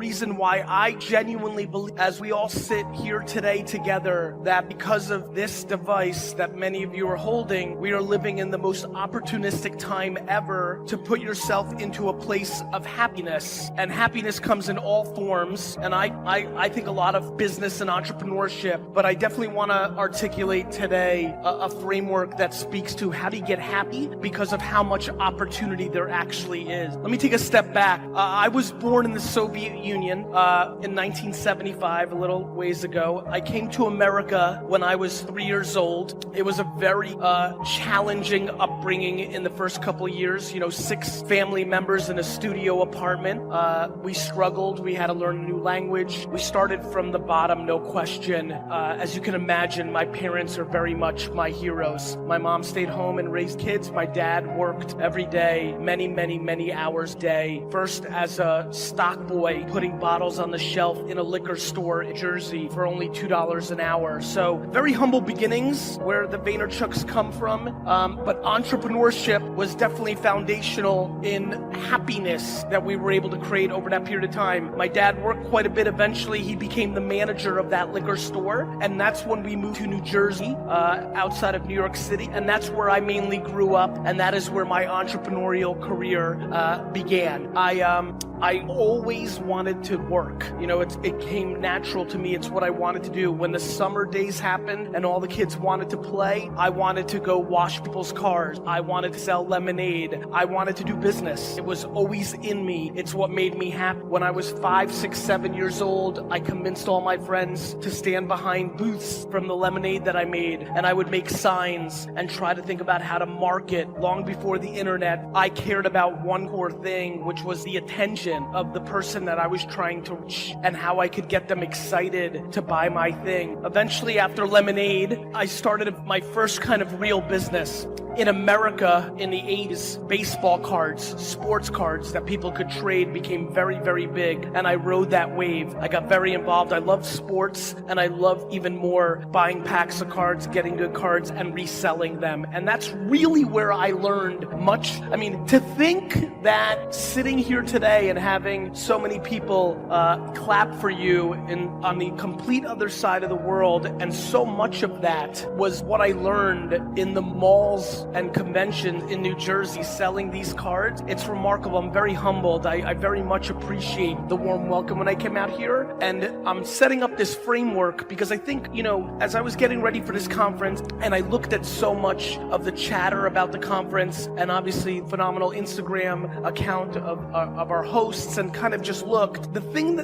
reason why I genuinely believe, as we all sit here today together, that because of this device that many of you are holding, we are living in the most opportunistic time ever to put yourself into a place of happiness. And happiness comes in all forms. And I think a lot of business and entrepreneurship, but I definitely want to articulate today a framework that speaks to how do you get happy because of how much opportunity there actually is. Let me take a step back. I was born in the Soviet Union in 1975, a little ways ago. I came to America when I was 3 years old. It was a very challenging upbringing in the first couple of years. 6 family members in a studio apartment. We struggled. We had to learn a new language. We started from the bottom, no question. As you can imagine, my parents are very much my heroes. My mom stayed home and raised kids. My dad worked every day, many hours a day. First as a stock boy, putting bottles on the shelf in a liquor store in Jersey for only $2 an hour. So very humble beginnings where the Vaynerchuks come from. But entrepreneurship was definitely foundational in happiness that we were able to create over that period of time. My dad worked quite a bit. Eventually, he became the manager of that liquor store. And that's when we moved to New Jersey, outside of New York City. And that's where I mainly grew up. And that is where my entrepreneurial career began. I always wanted to work. It came natural to me. It's what I wanted to do. When the summer days happened and all the kids wanted to play, I wanted to go wash people's cars. I wanted to sell lemonade. I wanted to do business. It was always in me. It's what made me happy. When I was 5, 6, 7 years old, I convinced all my friends to stand behind booths from the lemonade that I made. And I would make signs and try to think about how to market. Long before the internet, I cared about one core thing, which was the attention of the person that I was trying to reach and how I could get them excited to buy my thing. Eventually, after lemonade, I started my first kind of real business. In America, in the 80s, baseball cards, sports cards that people could trade became very big, and I rode that wave. I got very involved. I love sports, and I love even more buying packs of cards, getting good cards, and reselling them. And that's really where I learned much. To think that sitting here today and having so many people clap for you on the complete other side of the world, and so much of that was what I learned in the malls and conventions in New Jersey selling these cards. It's remarkable. I'm very humbled. I very much appreciate the warm welcome when I came out here. And I'm setting up this framework because I think, as I was getting ready for this conference and I looked at so much of the chatter about the conference and obviously phenomenal Instagram account of our hosts and kind of just looked, the thing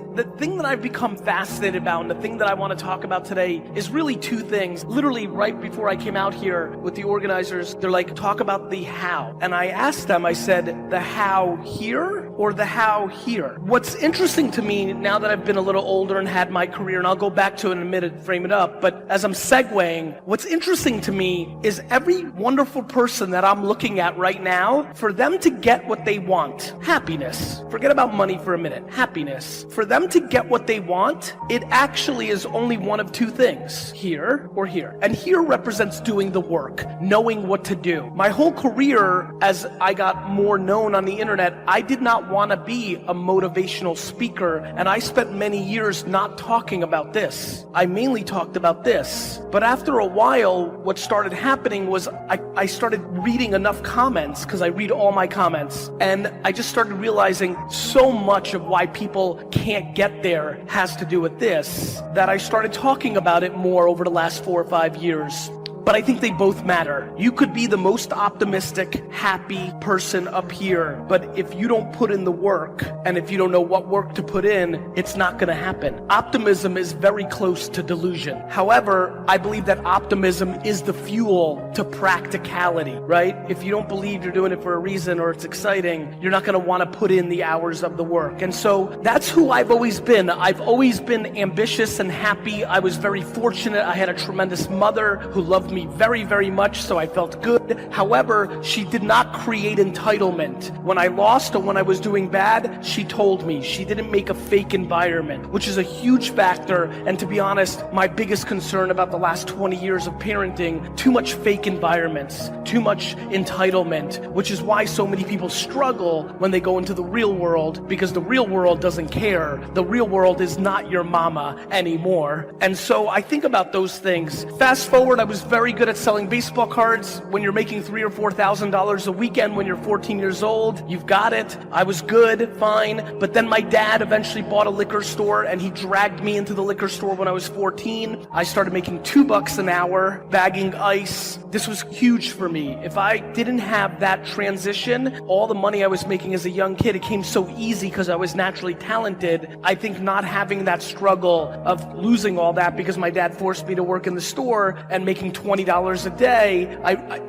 that I've become fascinated about and the thing that I want to talk about today is really 2 things. Literally right before I came out here with the organizers, they're like, talk about the how. And I asked them, I said, the how here or the how here? What's interesting to me now that I've been a little older and had my career, and I'll go back to it in a minute, frame it up, but as I'm segueing, what's interesting to me is every wonderful person that I'm looking at right now, for them to get what they want, happiness, forget about money for a minute, happiness, for them to get what they want, it actually is only one of 2 things, here or here. And here represents doing the work, knowing what to do. My whole career, as I got more known on the internet, I did not want to be a motivational speaker, and I spent many years not talking about this. I mainly talked about this. But after a while, what started happening was I started reading enough comments, because I read all my comments, and I just started realizing so much of why people can't get there has to do with this, that I started talking about it more over the last 4 or 5 years. But I think they both matter. You could be the most optimistic, happy person up here, but if you don't put in the work, and if you don't know what work to put in, it's not gonna happen. Optimism is very close to delusion. However, I believe that optimism is the fuel to practicality, right? If you don't believe you're doing it for a reason or it's exciting, you're not gonna wanna put in the hours of the work. And so that's who I've always been. I've always been ambitious and happy. I was very fortunate. I had a tremendous mother who loved me me very, very much, so I felt good. However, she did not create entitlement. When I lost or when I was doing bad, she told me. She didn't make a fake environment, which is a huge factor. And to be honest, my biggest concern about the last 20 years of parenting, too much fake environments, too much entitlement, which is why so many people struggle when they go into the real world, because the real world doesn't care. The real world is not your mama anymore. And so I think about those things. Fast forward, I was very good at selling baseball cards. When you're making $3,000 or $4,000 a weekend when you're 14 years old, you've got it. I was good, fine. But then my dad eventually bought a liquor store and he dragged me into the liquor store when I was 14. I started making $2 an hour, bagging ice. This was huge for me. If I didn't have that transition, all the money I was making as a young kid, it came so easy because I was naturally talented. I think not having that struggle of losing all that because my dad forced me to work in the store and making $20 a day,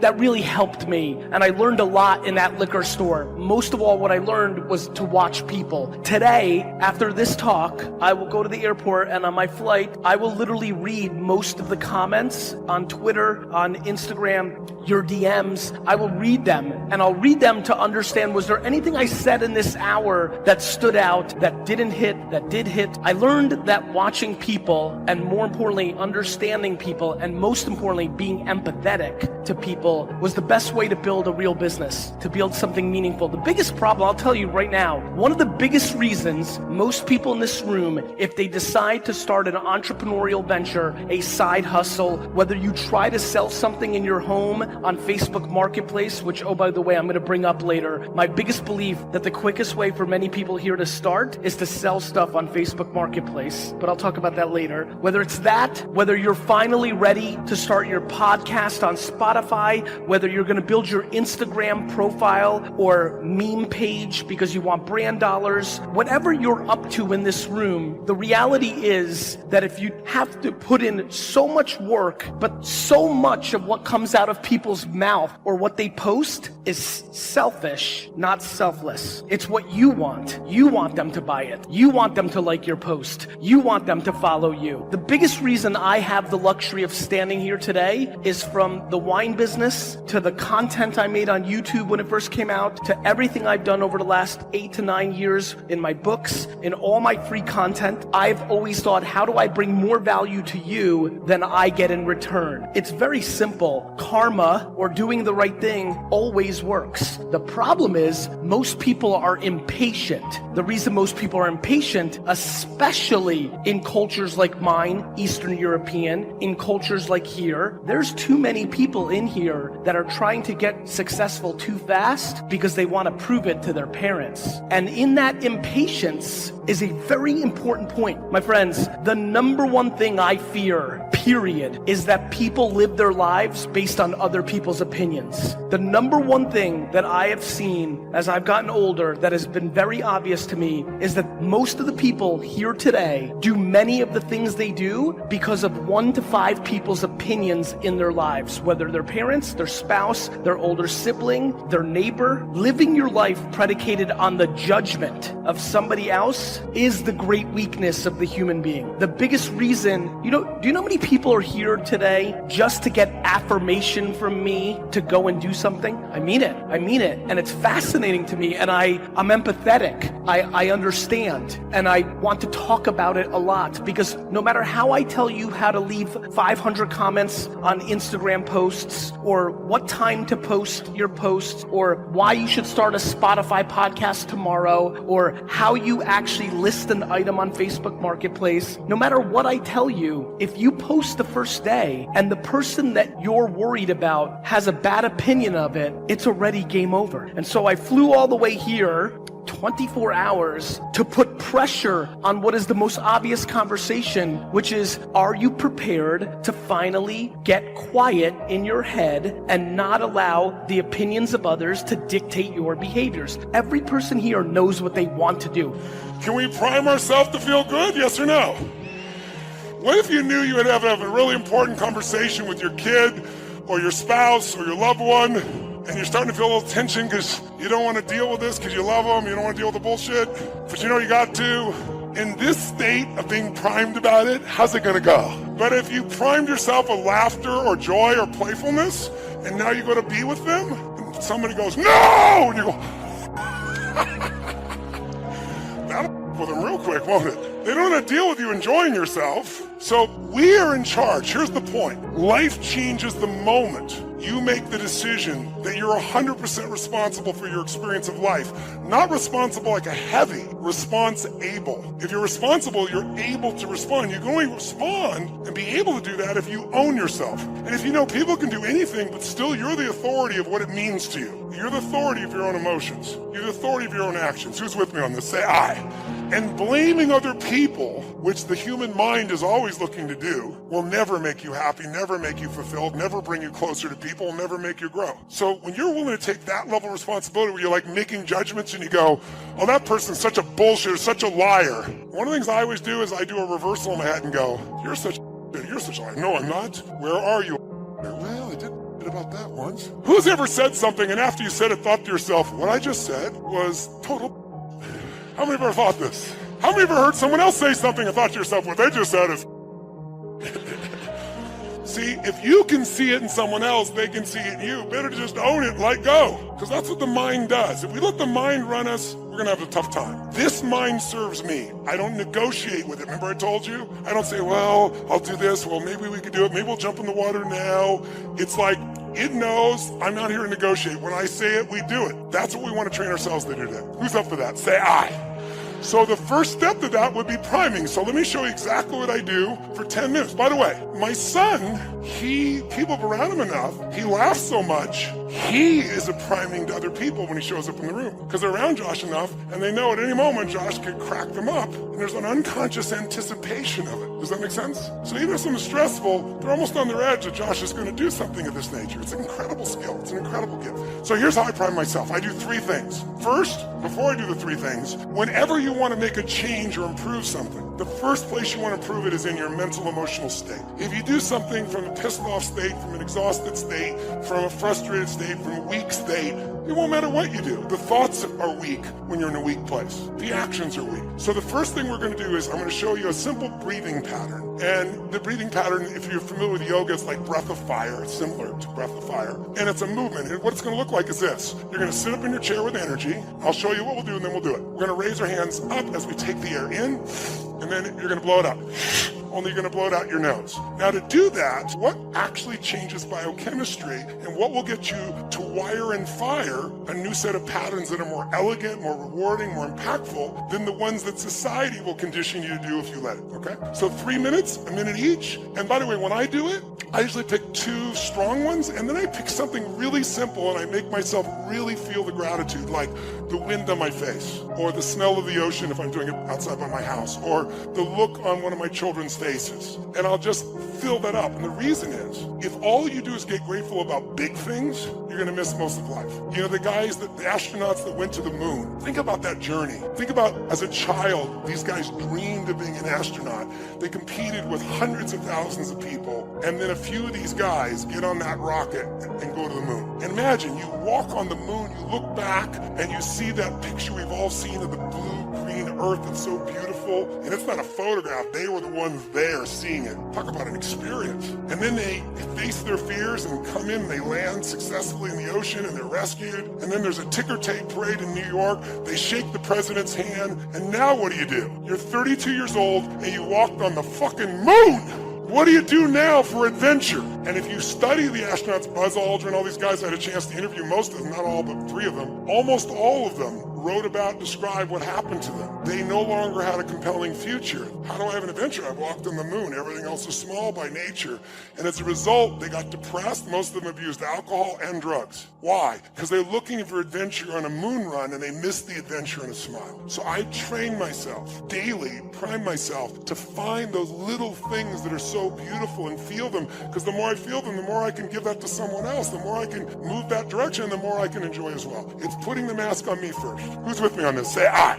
that really helped me. And I learned a lot in that liquor store. Most of all, what I learned was to watch people. Today, after this talk, I will go to the airport and on my flight, I will literally read most of the comments on Twitter, on Instagram, your DMs. I will read them and I'll read them to understand, was there anything I said in this hour that stood out, that didn't hit, that did hit? I learned that watching people, and more importantly, understanding people, and most importantly, being empathetic to people was the best way to build a real business, to build something meaningful. The biggest problem, I'll tell you right now, one of the biggest reasons most people in this room, if they decide to start an entrepreneurial venture, a side hustle, whether you try to sell something in your home on Facebook Marketplace, which, oh, by the way, I'm going to bring up later, my biggest belief that the quickest way for many people here to start is to sell stuff on Facebook Marketplace, but I'll talk about that later. Whether it's that, whether you're finally ready to start your podcast on Spotify, whether you're going to build your Instagram profile or meme page because you want brand dollars, whatever you're up to in this room, the reality is that if you have to put in so much work, but so much of what comes out of people's mouth or what they post is selfish, not selfless. It's what you want. You want them to buy it. You want them to like your post. You want them to follow you. The biggest reason I have the luxury of standing here today is from the wine business to the content I made on YouTube when it first came out to everything I've done over the last 8 to 9 years in my books, in all my free content. I've always thought, how do I bring more value to you than I get in return? It's very simple. Karma, or doing the right thing, always works. The problem is most people are impatient. The reason most people are impatient, especially in cultures like mine, Eastern European, in cultures like here, there's too many people in here that are trying to get successful too fast because they want to prove it to their parents. And in that impatience is a very important point. My friends, the number one thing I fear, period, is that people live their lives based on other people's opinions. The number one thing that I have seen as I've gotten older that has been very obvious to me is that most of the people here today do many of the things they do because of 1 to 5 people's opinions in their lives, whether their parents, their spouse, their older sibling, their neighbor. Living your life predicated on the judgment of somebody else is the great weakness of the human being. The biggest reason, do you know how many people are here today just to get affirmation from me to go and do something? I mean it. And it's fascinating to me, and I'm empathetic. I understand, and I want to talk about it a lot, because no matter how I tell you how to leave 500 comments on Instagram posts, or what time to post your posts, or why you should start a Spotify podcast tomorrow, or how you actually list an item on Facebook Marketplace, no matter what I tell you, if you post the first day and the person that you're worried about has a bad opinion of it, it's already game over. And so I flew all the way here 24 hours to put pressure on what is the most obvious conversation, which is, are you prepared to finally get quiet in your head and not allow the opinions of others to dictate your behaviors? Every person here knows what they want to do. Can we prime ourselves to feel good? Yes or no? What if you knew you would have a really important conversation with your kid or your spouse or your loved one, and you're starting to feel a little tension because you don't want to deal with this because you love them, you don't want to deal with the bullshit, but you know you got to? In this state of being primed about it, how's it gonna go? But if you primed yourself with laughter or joy or playfulness, and now you go to be with them, and somebody goes, no! And you go, that'll with them real quick, won't it? They don't want to deal with you enjoying yourself. So we are in charge. Here's the point. Life changes the moment you make the decision that you're 100% responsible for your experience of life. Not responsible like a heavy, response-able. If you're responsible, you're able to respond. You can only respond and be able to do that if you own yourself. And if you know people can do anything, but still you're the authority of what it means to you. You're the authority of your own emotions. You're the authority of your own actions. Who's with me on this? Say I. And blaming other people, which the human mind is always looking to do, will never make you happy, never make you fulfilled, never bring you closer to people, never make you grow. So when you're willing to take that level of responsibility where you're like making judgments and you go, oh, that person's such a bullshitter, such a liar. One of the things I always do is I do a reversal in my head and go, you're such a liar. No, I'm not. Where are you? Well, I did about that once. Who's ever said something and after you said it thought to yourself, what I just said was total. How many of you ever thought this? How many of you ever heard someone else say something and thought to yourself, what they just said is... See, if you can see it in someone else, they can see it in you. Better to just own it and let go. Because that's what the mind does. If we let the mind run us, we're going to have a tough time. This mind serves me. I don't negotiate with it. Remember I told you? I don't say, well, I'll do this. Well, maybe we could do it. Maybe we'll jump in the water now. It's like, it knows I'm not here to negotiate. When I say it, we do it. That's what we want to train ourselves to do today. Who's up for that? Say I. So the first step to that would be priming. So let me show you exactly what I do for 10 minutes. By the way, my son, people have around him enough, he laughs so much, he is a priming to other people when he shows up in the room. Because they're around Josh enough, and they know at any moment Josh could crack them up, and there's an unconscious anticipation of it. Does that make sense? So even if something's stressful, they're almost on their edge that Josh is going to do something of this nature. It's an incredible skill. It's an incredible gift. So here's how I prime myself. I do 3 things. First, before I do the 3 things, whenever you want to make a change or improve something, the first place you want to improve it is in your mental, emotional state. If you do something from a pissed off state, from an exhausted state, from a frustrated state, from a weak state, it won't matter what you do. The thoughts are weak when you're in a weak place. The actions are weak. So the first thing we're going to do is I'm going to show you a simple breathing pattern. And the breathing pattern, if you're familiar with yoga, it's like breath of fire. It's similar to breath of fire. And it's a movement. And what it's going to look like is this. You're going to sit up in your chair with energy. I'll show you what we'll do and then we'll do it. We're going to raise our hands up as we take the air in, and then you're going to blow it out. Only you're going to blow it out your nose. Now to do that, what actually changes biochemistry and what will get you to wire and fire a new set of patterns that are more elegant, more rewarding, more impactful than the ones that society will condition you to do if you let it, okay? So 3 minutes, a minute each. And by the way, when I do it, I usually pick 2 strong ones, and then I pick something really simple and I make myself really feel the gratitude, like the wind on my face, or the smell of the ocean if I'm doing it outside by my house, or the look on one of my children's faces. And I'll just fill that up. And the reason is, if all you do is get grateful about big things, you're gonna miss most of life. You know, the astronauts that went to the moon, think about that journey. Think about, as a child, these guys dreamed of being an astronaut. They competed with hundreds of thousands of people, and then a few of these guys get on that rocket and go to the moon. And imagine, you walk on the moon, you look back, and you see that picture we've all seen of the blue-green Earth that's so beautiful, and it's not a photograph, they were the ones there seeing it. Talk about an experience. And then they face their fears and come in, they land successfully in the ocean, and they're rescued. And then there's a ticker tape parade in New York, they shake the president's hand, and now what do? You're 32 years old, and you walked on the fucking moon! What do you do now for adventure? And if you study the astronauts, Buzz Aldrin, all these guys, I had a chance to interview most of them, not all, but 3 of them. Almost all of them wrote about, described what happened to them. They no longer had a compelling future. How do I have an adventure? I walked on the moon. Everything else is small by nature. And as a result, they got depressed. Most of them abused alcohol and drugs. Why? Because they're looking for adventure on a moon run and they missed the adventure in a smile. So I train myself daily, prime myself to find those little things that are so beautiful and feel them. Because the more I feel them, the more I can give that to someone else. The more I can move that direction, the more I can enjoy as well. It's putting the mask on me first. Who's with me on this? Say I.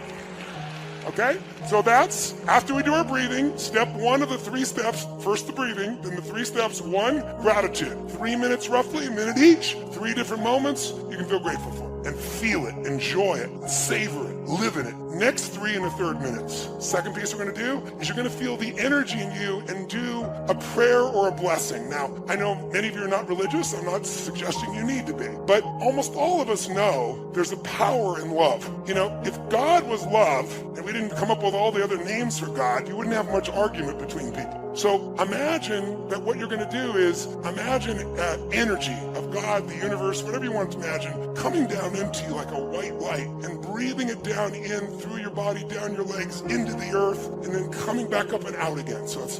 Okay? So that's, after we do our breathing, step 1 of the 3 steps. First the breathing, then the 3 steps. 1, gratitude. 3 minutes roughly, a minute each. 3 different moments you can feel grateful for. and feel it, enjoy it, savor it, live in it. Next 3 1/3 minutes. Second piece we're gonna do is you're gonna feel the energy in you and do a prayer or a blessing. Now, I know many of you are not religious. I'm not suggesting you need to be, but almost all of us know there's a power in love. You know, if God was love and we didn't come up with all the other names for God, you wouldn't have much argument between people. So imagine that what you're going to do is imagine energy of God, the universe, whatever you want to imagine, coming down into you like a white light and breathing it down in through your body, down your legs, into the earth, and then coming back up and out again. So it's,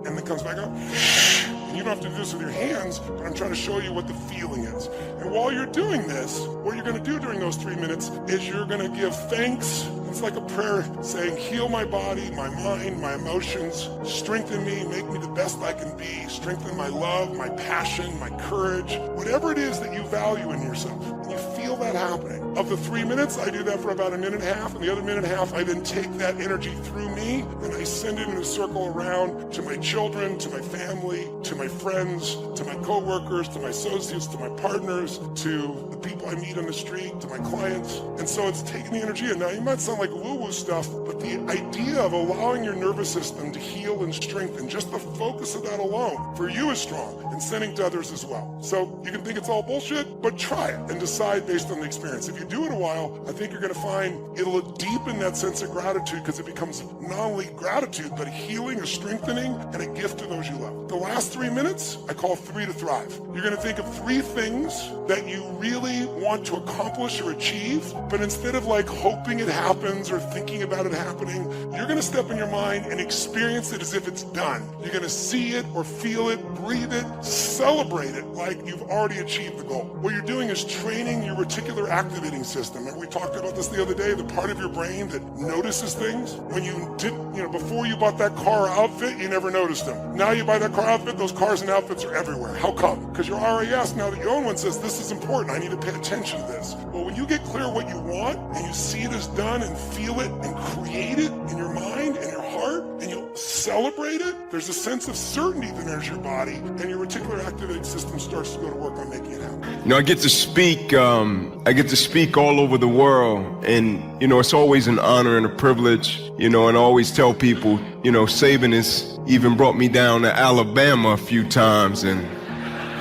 and then comes back up. And you don't have to do this with your hands, but I'm trying to show you what the feeling is. And while you're doing this, what you're going to do during those 3 minutes is you're going to give thanks. It's like a prayer saying, heal my body, my mind, my emotions, strengthen me, make me the best I can be, strengthen my love, my passion, my courage, whatever it is that you value in yourself. And you feel that happening. Of the 3 minutes, I do that for about 1.5 minutes, and the other 1.5 minutes, I then take that energy through me and I send it in a circle around to my children, to my family, to my friends, to my coworkers, to my associates, to my partners, to the people I meet on the street, to my clients. And so it's taking the energy, and now you might sound like woo-woo stuff, but the idea of allowing your nervous system to heal and strengthen, just the focus of that alone, for you is strong, and sending to others as well. So you can think it's all bullshit, but try it and decide based on the experience. If you do it a while, I think you're going to find it'll deepen that sense of gratitude, because it becomes not only gratitude, but a healing, a strengthening, and a gift to those you love. The last 3 minutes, I call 3 to thrive. You're going to think of 3 things that you really want to accomplish or achieve, but instead of like hoping it happens or thinking about it happening, you're going to step in your mind and experience it as if it's done. You're going to see it or feel it, breathe it, celebrate it like you've already achieved the goal. What you're doing is training your reticular activating system. And we talked about this the other day, the part of your brain that notices things. When you did, before you bought that car or outfit, you never noticed them. Now you buy that car outfit, those cars and outfits are everywhere. How come? Because your RAS, now that you own one, says this is important. I need to pay attention to this. Well, when you get clear what you want and you see it as done and feel it and create it in your mind and your heart, and you celebrate it, there's a sense of certainty that enters your body, and your reticular activating system starts to go to work on making it happen. I get to speak. I get to speak all over the world, and it's always an honor and a privilege. And I always tell people, Saban has even brought me down to Alabama a few times, and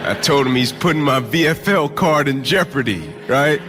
I told him he's putting my VFL card in jeopardy, right?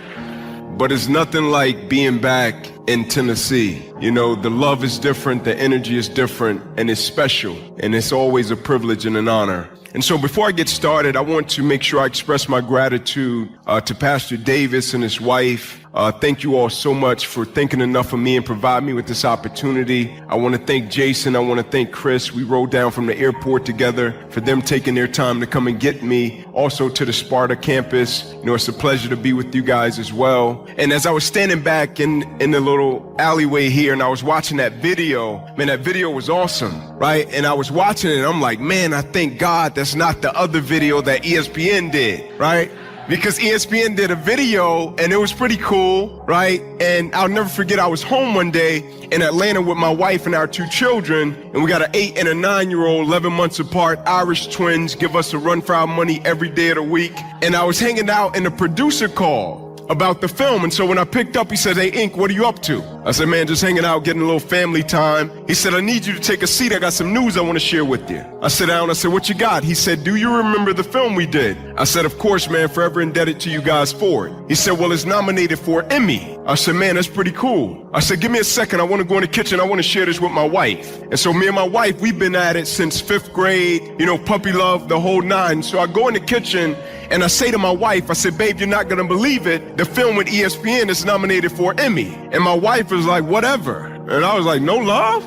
But it's nothing like being back in Tennessee. The love is different, the energy is different, and it's special, and it's always a privilege and an honor. And so before I get started, I want to make sure I express my gratitude to Pastor Davis and his wife. Thank you all so much for thinking enough of me and providing me with this opportunity. I want to thank Jason. I want to thank Chris. We rode down from the airport together, for them taking their time to come and get me. Also to the Sparta campus. It's a pleasure to be with you guys as well. And as I was standing back in the little alleyway here and I was watching that video, man, that video was awesome, right? And I was watching it and I'm like, man, I thank God that's not the other video that ESPN did, right? Because ESPN did a video and it was pretty cool, right? And I'll never forget, I was home one day in Atlanta with my wife and our 2 children, and we got an 8 and a 9-year-old, 11 months apart, Irish twins, give us a run for our money every day of the week. And I was hanging out and the producer called about the film. And so when I picked up, he said, hey, Ink, what are you up to? I said, man, just hanging out, getting a little family time. He said, I need you to take a seat. I got some news I want to share with you. I sat down. I said, what you got? He said, do you remember the film we did? I said, of course, man, forever indebted to you guys for it. He said, well, it's nominated for an Emmy. I said, man, that's pretty cool. I said, give me a second. I want to go in the kitchen. I want to share this with my wife. And so me and my wife, we've been at it since 5th grade, puppy love, the whole 9. So I go in the kitchen and I say to my wife, I said, babe, you're not going to believe it. The film with ESPN is nominated for an Emmy. And my wife was like, whatever. And I was like, no love?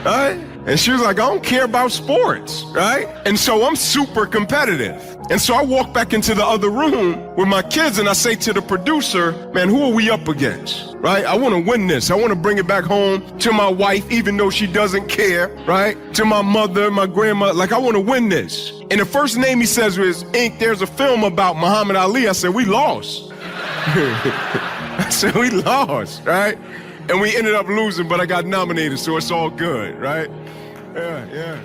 Right? And she was like, I don't care about sports, right? And so I'm super competitive. And so I walk back into the other room with my kids and I say to the producer, man, who are we up against, right? I want to win this. I want to bring it back home to my wife, even though she doesn't care, right? To my mother, my grandma, like I want to win this. And the first name he says was, Ink, there's a film about Muhammad Ali. I said, we lost. I said, we lost, right? And we ended up losing, but I got nominated, so it's all good, right? Yeah.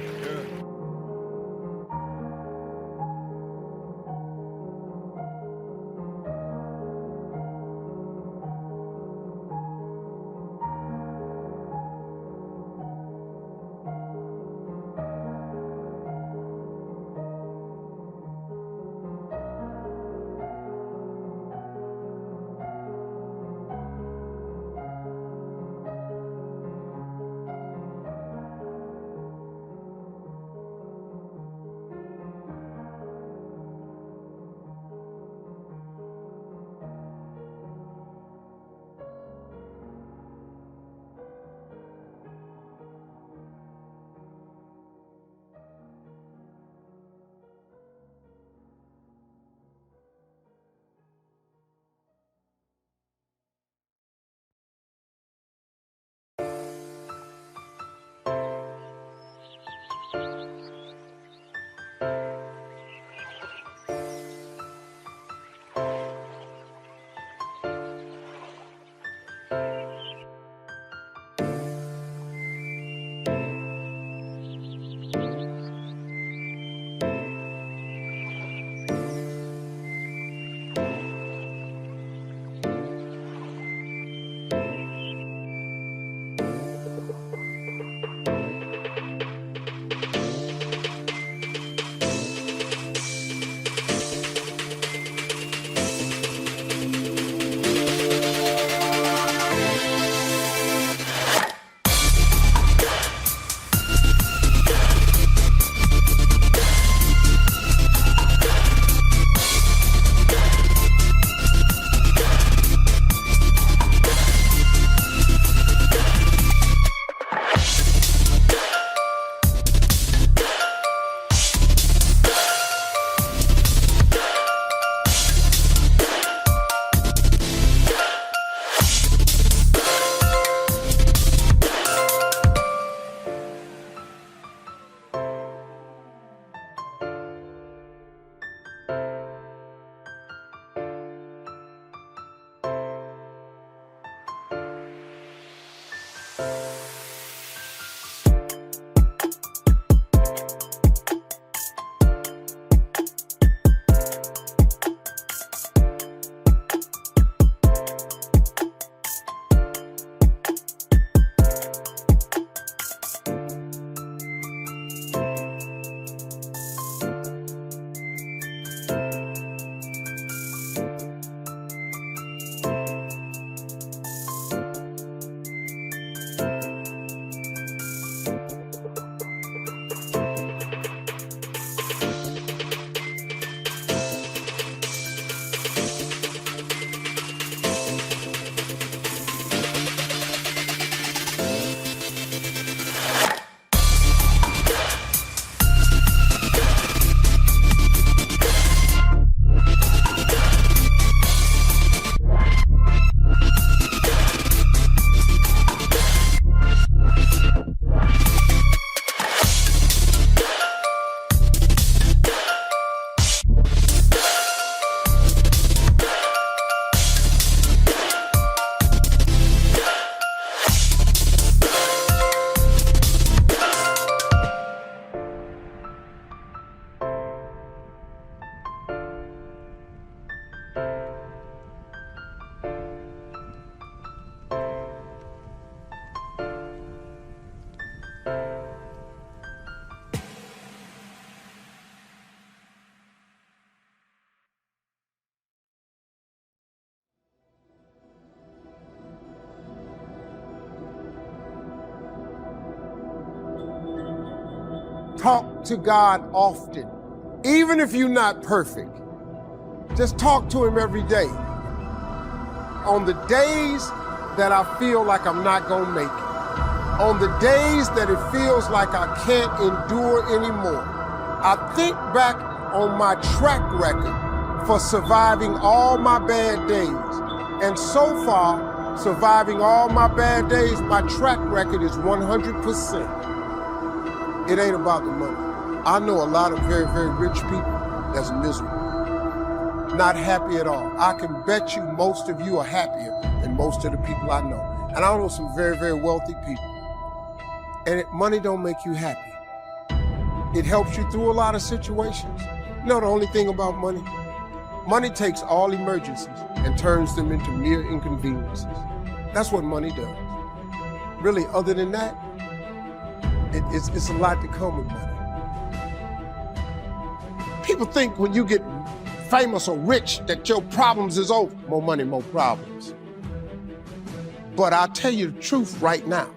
Talk to God often. Even if you're not perfect, just talk to him every day. On the days that I feel like I'm not gonna make it, on the days that it feels like I can't endure anymore, I think back on my track record for surviving all my bad days. And so far, surviving all my bad days, my track record is 100%. It ain't about the money. I know a lot of very, very rich people that's miserable, not happy at all. I can bet you most of you are happier than most of the people I know. And I know some very, very wealthy people. And money don't make you happy. It helps you through a lot of situations. You know the only thing about money? Money takes all emergencies and turns them into mere inconveniences. That's what money does. Really, other than that, it's a lot to come with money. People think when you get famous or rich that your problems is over. More money, more problems. But I'll tell you the truth right now.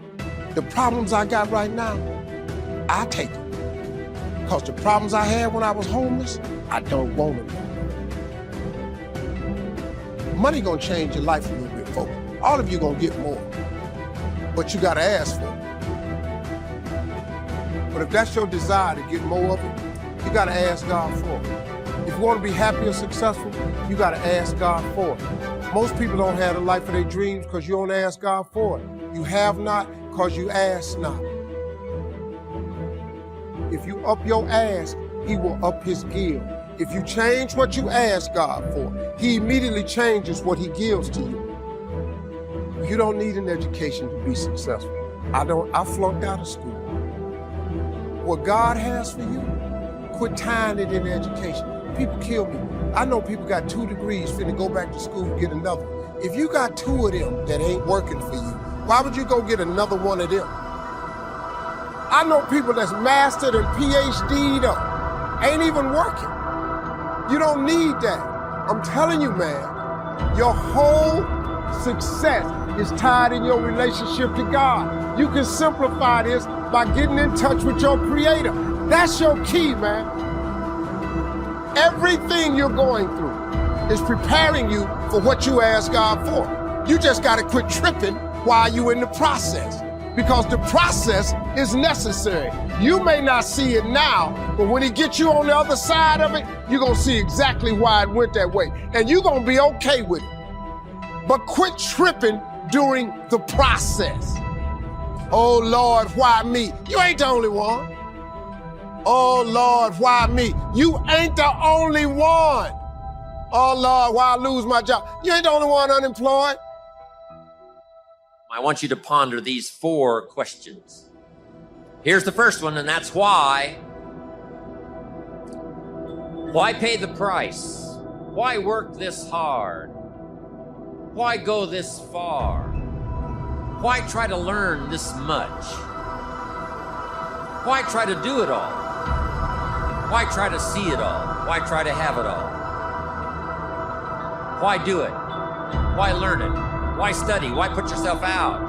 The problems I got right now, I take them. Because the problems I had when I was homeless, I don't want them. Money gonna change your life a little bit, folks. All of you gonna get more, but you gotta ask for it. But if that's your desire to get more of it, you gotta ask God for it. If you wanna be happy or successful, you gotta ask God for it. Most people don't have the life of their dreams because you don't ask God for it. You have not because you ask not. If you up your ask, he will up his give. If you change what you ask God for, he immediately changes what he gives to you. You don't need an education to be successful. I flunked out of school. What God has for you, quit tying it in education. People kill me. I know people got 2 degrees finna go back to school and get another. If you got 2 of them that ain't working for you, why would you go get another one of them? I know people that's mastered and PhD'd up, ain't even working. You don't need that. I'm telling you, man, your whole success is tied in your relationship to God. You can simplify this by getting in touch with your Creator. That's your key, man. Everything you're going through is preparing you for what you ask God for. You just gotta quit tripping while you're in the process, because the process is necessary. You may not see it now, but when he gets you on the other side of it, you're gonna see exactly why it went that way, and you're gonna be okay with it. But quit tripping during the process. Oh Lord, why me? You ain't the only one. Oh Lord, why me? You ain't the only one. Oh Lord, why I lose my job? You ain't the only one unemployed. I want you to ponder these 4 questions. Here's the first one, and that's why. Why pay the price? Why work this hard? Why go this far? Why try to learn this much? Why try to do it all? Why try to see it all? Why try to have it all? Why do it? Why learn it? Why study? Why put yourself out?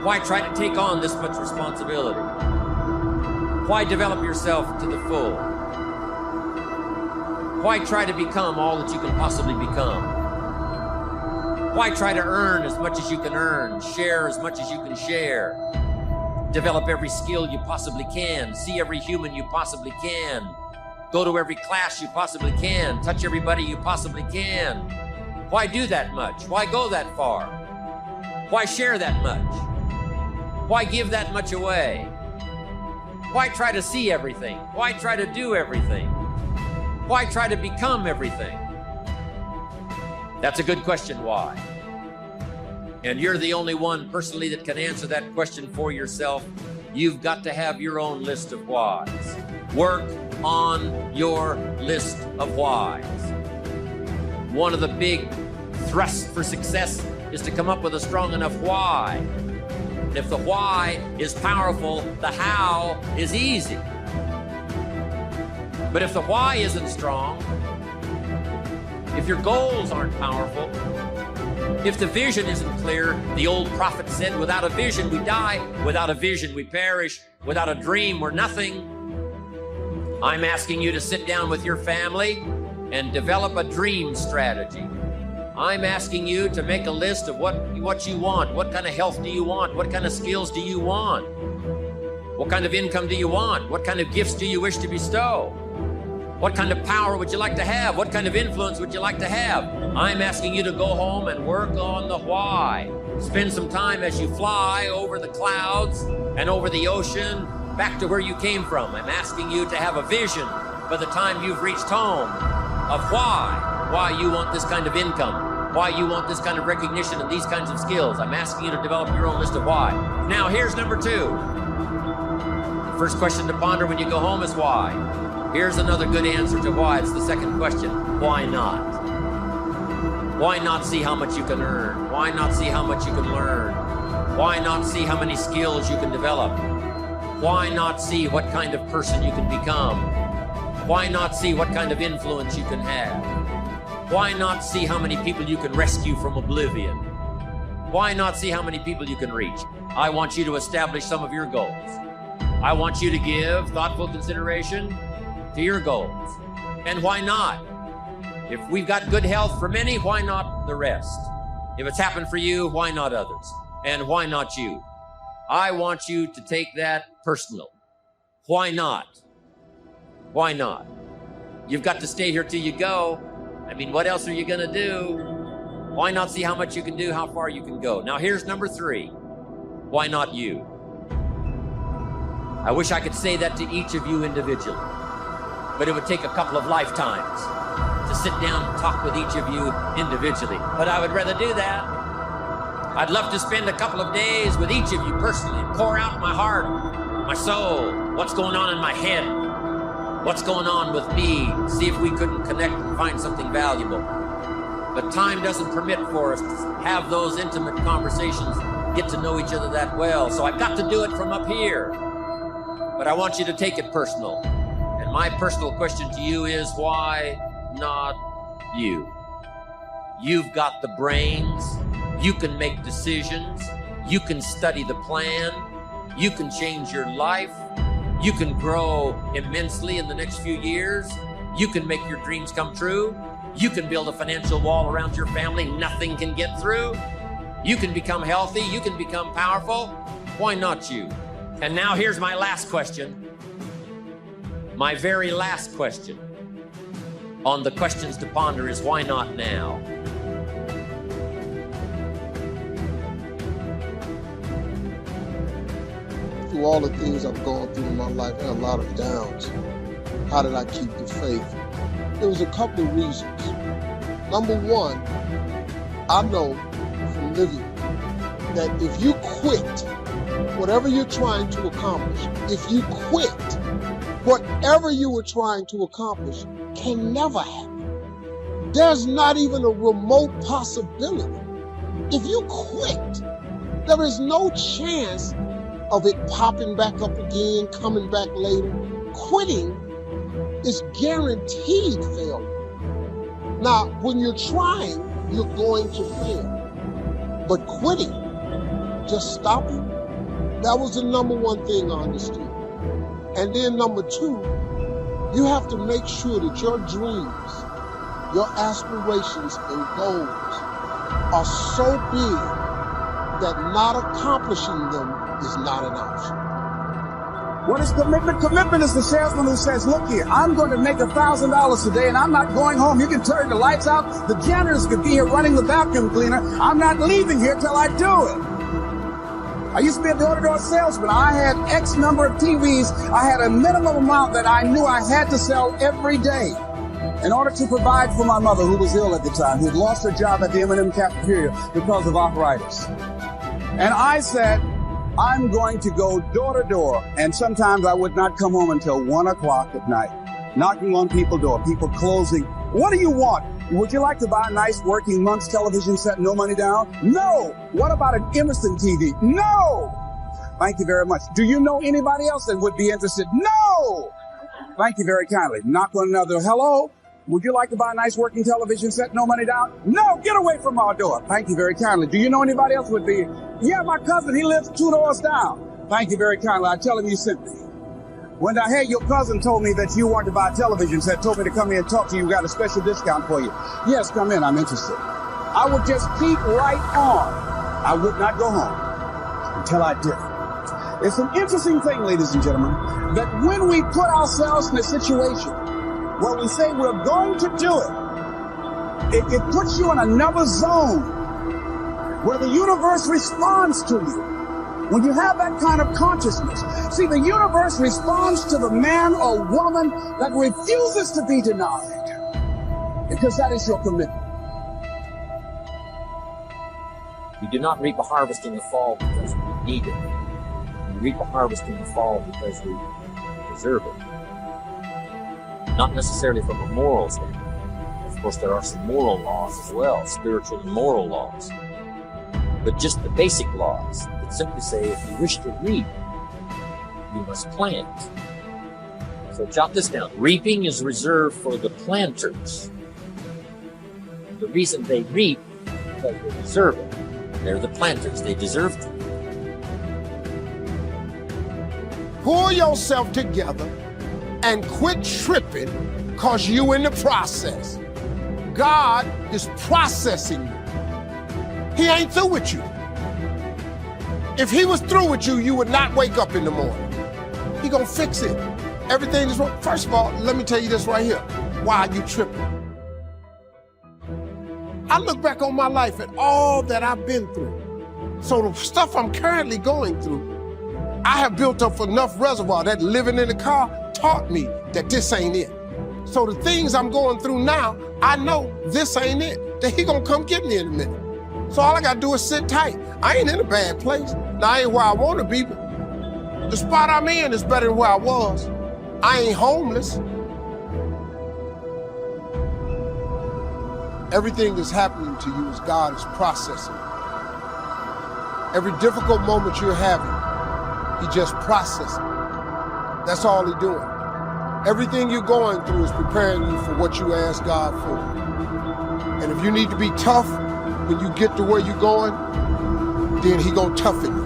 Why try to take on this much responsibility? Why develop yourself to the full? Why try to become all that you can possibly become? Why try to earn as much as you can earn, share as much as you can share, develop every skill you possibly can, see every human you possibly can, go to every class you possibly can, touch everybody you possibly can? Why do that much? Why go that far? Why share that much? Why give that much away? Why try to see everything? Why try to do everything? Why try to become everything? That's a good question, why? And you're the only one personally that can answer that question for yourself. You've got to have your own list of whys. Work on your list of whys. One of the big thrusts for success is to come up with a strong enough why. And if the why is powerful, the how is easy. But if the why isn't strong, if your goals aren't powerful, If the vision isn't clear, the old prophet said, without a vision we die, without a vision we perish, without a dream we're nothing. I'm asking you to sit down with your family and develop a dream strategy. I'm asking you to make a list of what you want. What kind of health do you want? What kind of skills do you want? What kind of income do you want? What kind of gifts do you wish to bestow? What kind of power would you like to have? What kind of influence would you like to have? I'm asking you to go home and work on the why. Spend some time as you fly over the clouds and over the ocean back to where you came from. I'm asking you to have a vision by the time you've reached home of why you want this kind of income, why you want this kind of recognition and these kinds of skills. I'm asking you to develop your own list of why. Now, here's number 2. The first question to ponder when you go home is why. Here's another good answer to why. It's the second question. Why not? Why not see how much you can earn? Why not see how much you can learn? Why not see how many skills you can develop? Why not see what kind of person you can become? Why not see what kind of influence you can have? Why not see how many people you can rescue from oblivion? Why not see how many people you can reach? I want you to establish some of your goals. I want you to give thoughtful consideration to your goals. And why not? If we've got good health for many, why not the rest? If it's happened for you, why not others? And why not you? I want you to take that personal. Why not? Why not? You've got to stay here till you go. I mean, what else are you going to do? Why not see how much you can do, how far you can go? Now, here's number 3. Why not you? I wish I could say that to each of you individually, but it would take a couple of lifetimes to sit down and talk with each of you individually. But I would rather do that. I'd love to spend a couple of days with each of you personally, pour out my heart, my soul, what's going on in my head, what's going on with me, see if we couldn't connect and find something valuable. But time doesn't permit for us to have those intimate conversations, get to know each other that well. So I've got to do it from up here. But I want you to take it personal. And my personal question to you is, why not you? You've got the brains. You can make decisions. You can study the plan. You can change your life. You can grow immensely in the next few years. You can make your dreams come true. You can build a financial wall around your family nothing can get through. You can become healthy. You can become powerful. Why not you? And now here's my last question. My very last question on the questions to ponder is, why not now? Through all the things I've gone through in my life and a lot of downs, how did I keep the faith? There was a couple of reasons. Number one, I know from living that if you quit whatever you're trying to accomplish, if you quit, whatever you were trying to accomplish can never happen. There's not even a remote possibility. If you quit, there is no chance of it popping back up again, coming back later. Quitting is guaranteed failure. Now, when you're trying, you're going to fail. But quitting, just stopping, that was the number one thing I understood. And then number two, you have to make sure that your dreams, your aspirations and goals are so big that not accomplishing them is not an option. What is commitment? Commitment is the salesman who says, look here, I'm going to make $1,000 today and I'm not going home. You can turn the lights out. The janitors could be here running the vacuum cleaner. I'm not leaving here till I do it. I used to be a door-to-door salesman. I had X number of TVs. I had a minimum amount that I knew I had to sell every day in order to provide for my mother, who was ill at the time, who had lost her job at the M&M cafeteria because of arthritis. And I said, I'm going to go door to door. And sometimes I would not come home until 1 o'clock at night, knocking on people's door, people closing. What do you want? Would you like to buy a nice working month's television set, no money down? No. What about an Emerson TV? No. Thank you very much. Do you know anybody else that would be interested? No. Thank you very kindly. Knock on another. Hello? Would you like to buy a nice working television set, no money down? No, get away from our door. Thank you very kindly. Do you know anybody else would be? Yeah, my cousin, he lives 2 doors down. Thank you very kindly. I tell him you sent me. When I heard your cousin told me that you wanted to buy a television set, told me to come in and talk to you, got a special discount for you. Yes, come in, I'm interested. I would just keep right on. I would not go home until I did it. It's an interesting thing, ladies and gentlemen, that when we put ourselves in a situation where we say we're going to do it, it puts you in another zone where the universe responds to you. When you have that kind of consciousness, see, the universe responds to the man or woman that refuses to be denied, because that is your commitment. We do not reap a harvest in the fall because we need it. We reap a harvest in the fall because we deserve it. Not necessarily from a moral standpoint. Of course, there are some moral laws as well, spiritual and moral laws. But just the basic laws that simply say if you wish to reap, you must plant. So jot this down. Reaping is reserved for the planters. The reason they reap is because they deserve it. They're the planters. They deserve to. Pull yourself together and quit tripping because you in the process. God is processing you. He ain't through with you. If he was through with you, you would not wake up in the morning. He gonna fix it. Everything is wrong. First of all, let me tell you this right here. Why are you tripping? I look back on my life at all that I've been through. So the stuff I'm currently going through, I have built up enough reservoir that living in the car taught me that this ain't it. So the things I'm going through now, I know this ain't it. That he gonna come get me in a minute. So all I gotta do is sit tight. I ain't in a bad place. Now I ain't where I wanna be, but the spot I'm in is better than where I was. I ain't homeless. Everything that's happening to you is God is processing. Every difficult moment you're having, he just processing. That's all he's doing. Everything you're going through is preparing you for what you ask God for. And if you need to be tough when you get to where you're going, then he gonna toughen you.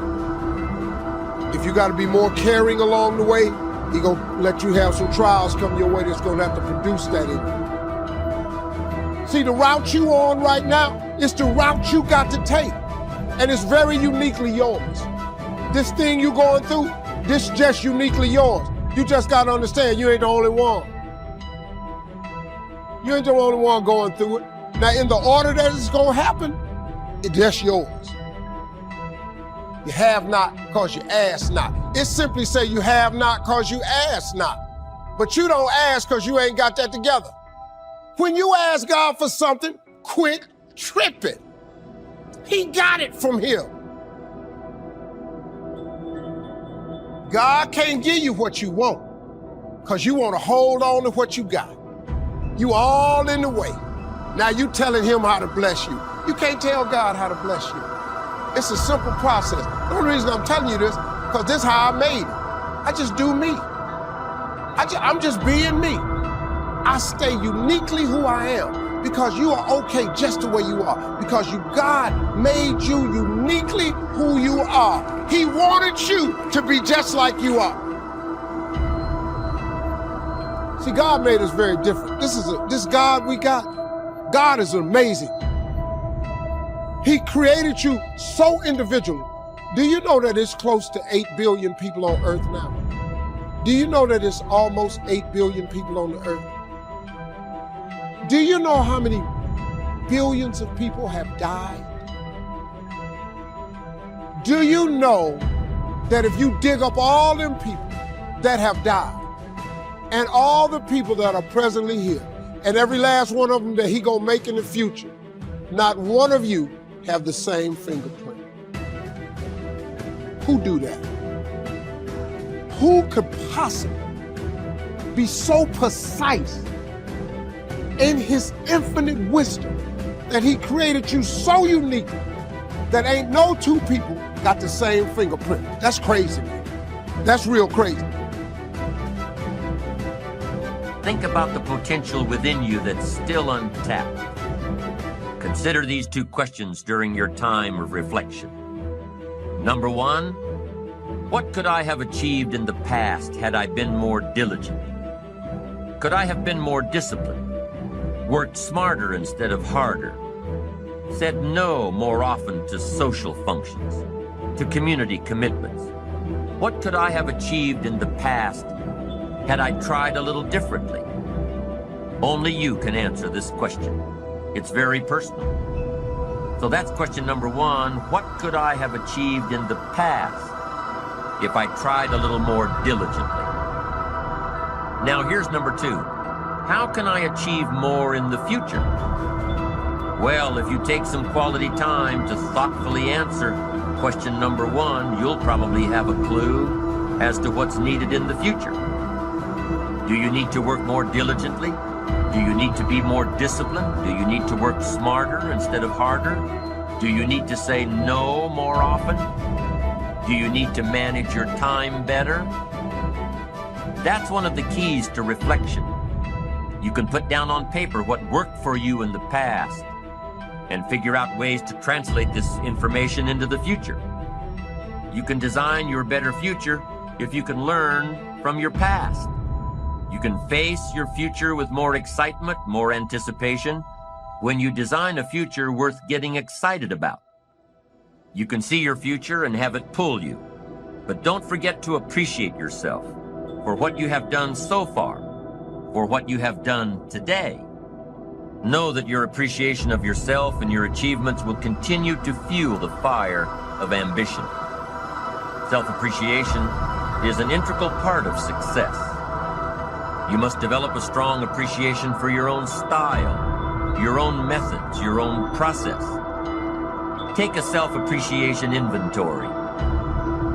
If you gotta be more caring along the way, he gonna let you have some trials come your way that's gonna have to produce that in you. See, the route you on right now is the route you got to take. And it's very uniquely yours. This thing you going through, this just uniquely yours. You just got to understand you ain't the only one. You ain't the only one going through it. Now, in the order that it's going to happen, it's just yours. You have not because you ask not. It simply say you have not because you ask not. But you don't ask because you ain't got that together. When you ask God for something, quit tripping. He got it from him. God can't give you what you want because you want to hold on to what you got. You all in the way. Now you telling him how to bless you. You can't tell God how to bless you. It's a simple process. The only reason I'm telling you this, because this is how I made it. I just do me. I'm just being me. I stay uniquely who I am because you are okay just the way you are. Because God made you uniquely who you are. He wanted you to be just like you are. See, God made us very different. This God we got, God is amazing. He created you so individually. Do you know that it's close to 8 billion people on earth now? Do you know that it's almost 8 billion people on the earth? Do you know how many billions of people have died? Do you know that if you dig up all them people that have died and all the people that are presently here and every last one of them that he gonna make in the future, not one of you have the same fingerprint? Who do that? Who could possibly be so precise in his infinite wisdom that he created you so uniquely that ain't no two people got the same fingerprint? That's crazy, man. That's real crazy. Think about the potential within you that's still untapped. Consider these two questions during your time of reflection. Number one, what could I have achieved in the past had I been more diligent? Could I have been more disciplined, worked smarter instead of harder, said no more often to social functions, to community commitments? What could I have achieved in the past had I tried a little differently? Only you can answer this question. It's very personal. So that's question number one. What could I have achieved in the past if I tried a little more diligently? Now here's number two. How can I achieve more in the future? Well, if you take some quality time to thoughtfully answer question number one, you'll probably have a clue as to what's needed in the future. Do you need to work more diligently? Do you need to be more disciplined? Do you need to work smarter instead of harder? Do you need to say no more often? Do you need to manage your time better? That's one of the keys to reflection. You can put down on paper what worked for you in the past and figure out ways to translate this information into the future. You can design your better future if you can learn from your past. You can face your future with more excitement, more anticipation, when you design a future worth getting excited about. You can see your future and have it pull you, but don't forget to appreciate yourself for what you have done so far, for what you have done today. Know that your appreciation of yourself and your achievements will continue to fuel the fire of ambition. Self-appreciation is an integral part of success. You must develop a strong appreciation for your own style, your own methods, your own process. Take a self-appreciation inventory.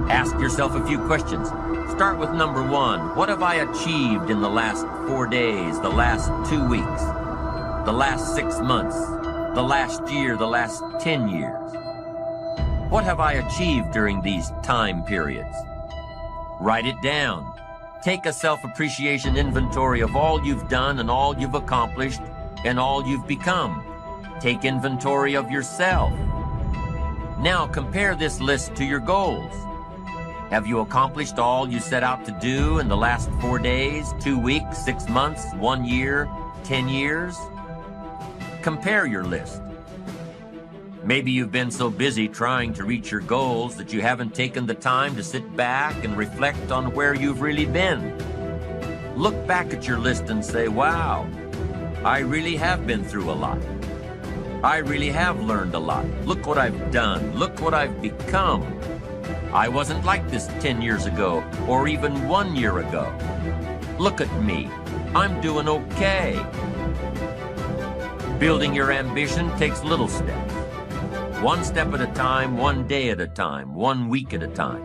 Ask yourself a few questions. Start with number one. What have I achieved in the last 4 days, the last 2 weeks, the last 6 months, the last year, the last 10 years? What have I achieved during these time periods? Write it down. Take a self-appreciation inventory of all you've done and all you've accomplished and all you've become. Take inventory of yourself. Now compare this list to your goals. Have you accomplished all you set out to do in the last 4 days, 2 weeks, 6 months, 1 year, 10 years? Compare your list. Maybe you've been so busy trying to reach your goals that you haven't taken the time to sit back and reflect on where you've really been. Look back at your list and say, wow, I really have been through a lot. I really have learned a lot. Look what I've done. Look what I've become. I wasn't like this 10 years ago or even 1 year ago. Look at me. I'm doing okay. Building your ambition takes little steps. 1 step at a time, 1 day at a time, 1 week at a time.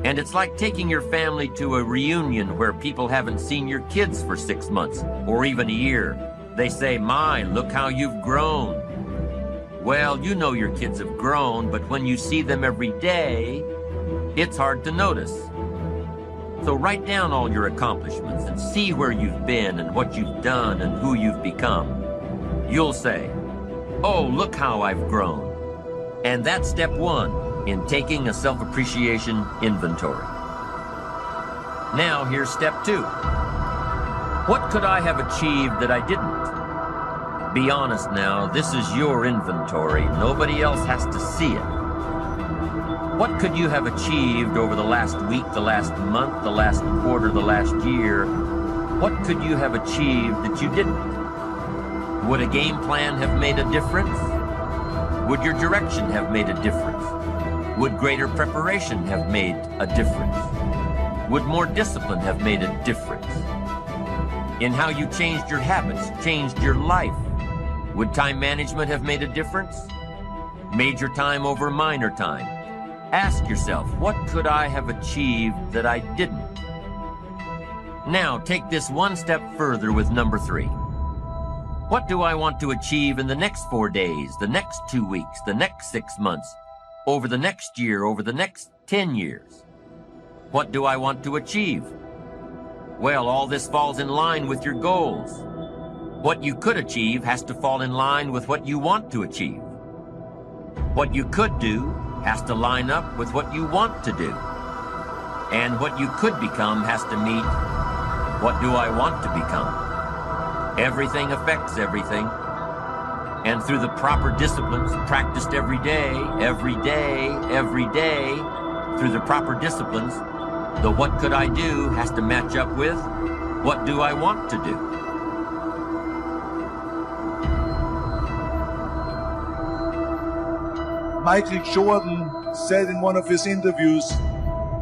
And it's like taking your family to a reunion where people haven't seen your kids for 6 months or even a year. They say, my, look how you've grown. Well, you know your kids have grown, but when you see them every day, it's hard to notice. So write down all your accomplishments and see where you've been and what you've done and who you've become. You'll say, oh, look how I've grown. And that's step one in taking a self-appreciation inventory. Now here's step two. What could I have achieved that I didn't? Be honest now, this is your inventory. Nobody else has to see it. What could you have achieved over the last week, the last month, the last quarter, the last year? What could you have achieved that you didn't? Would a game plan have made a difference? Would your direction have made a difference? Would greater preparation have made a difference? Would more discipline have made a difference? In how you changed your habits, changed your life? Would time management have made a difference? Major time over minor time? Ask yourself, what could I have achieved that I didn't? Now take this one step further with number three. What do I want to achieve in the next 4 days, the next 2 weeks, the next 6 months, over the next year, over the next 10 years? What do I want to achieve? Well, all this falls in line with your goals. What you could achieve has to fall in line with what you want to achieve. What you could do has to line up with what you want to do. And what you could become has to meet what do I want to become. Everything affects everything. And through the proper disciplines practiced every day, through the proper disciplines, the what could I do has to match up with what do I want to do. Michael Jordan said in one of his interviews,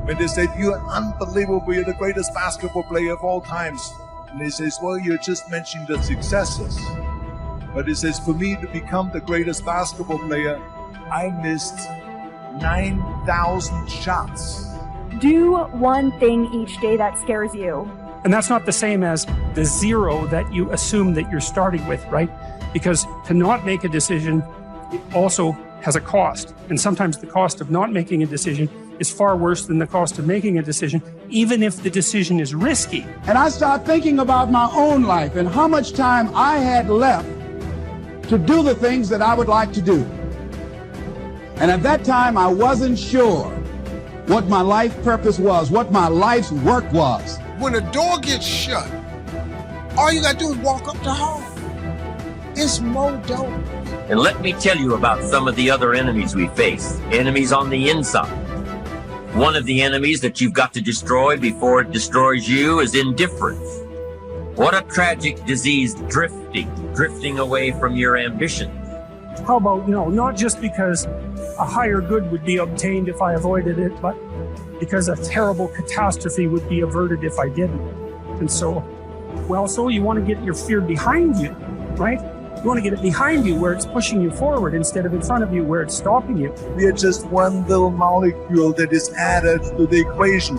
when they said, "You're unbelievable, you're the greatest basketball player of all times." And he says, "Well, you're just mentioning the successes." But he says, "For me to become the greatest basketball player, I missed 9,000 shots." Do one thing each day that scares you. And that's not the same as the zero that you assume that you're starting with, right? Because to not make a decision also has a cost. And sometimes the cost of not making a decision is far worse than the cost of making a decision, even if the decision is risky. And I started thinking about my own life and how much time I had left to do the things that I would like to do. And at that time, I wasn't sure what my life purpose was, what my life's work was. When a door gets shut, all you gotta do is walk up the hall. It's more dope. And let me tell you about some of the other enemies we face, enemies on the inside. One of the enemies that you've got to destroy before it destroys you is indifference. What a tragic disease, drifting away from your ambitions. How about, not just because a higher good would be obtained if I avoided it, but because a terrible catastrophe would be averted if I didn't. And so you want to get your fear behind you, right? You want to get it behind you where it's pushing you forward instead of in front of you where it's stopping you. We are just one little molecule that is added to the equation.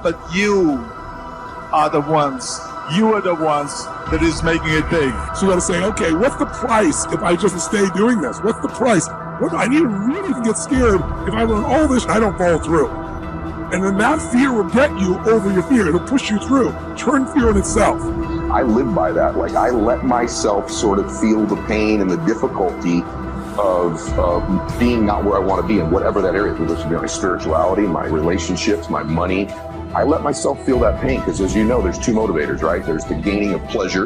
But you are the ones that is making it big. So you gotta say, okay, what's the price if I just stay doing this? What's the price? What I need really to get scared if I learn all this and I don't follow through. And then that fear will get you over your fear. It'll push you through. Turn fear on itself. I live by that. Like, I let myself sort of feel the pain and the difficulty of being not where I want to be in whatever that area, whether it's my spirituality, my relationships, my money. I let myself feel that pain because, as you know, there's two motivators, right? There's the gaining of pleasure,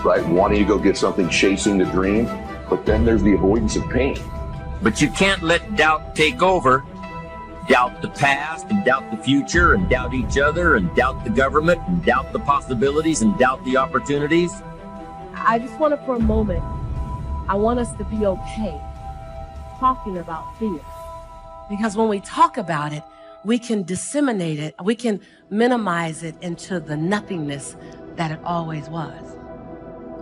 right? Wanting to go get something, chasing the dream. But then there's the avoidance of pain. But you can't let doubt take over. Doubt the past and doubt the future and doubt each other and doubt the government and doubt the possibilities and doubt the opportunities. I just want to, for a moment, I want us to be okay talking about fear. Because when we talk about it, we can disseminate it, we can minimize it into the nothingness that it always was.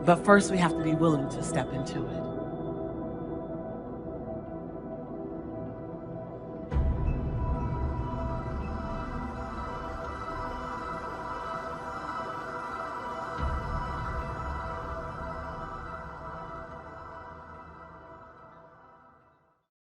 But first we have to be willing to step into it.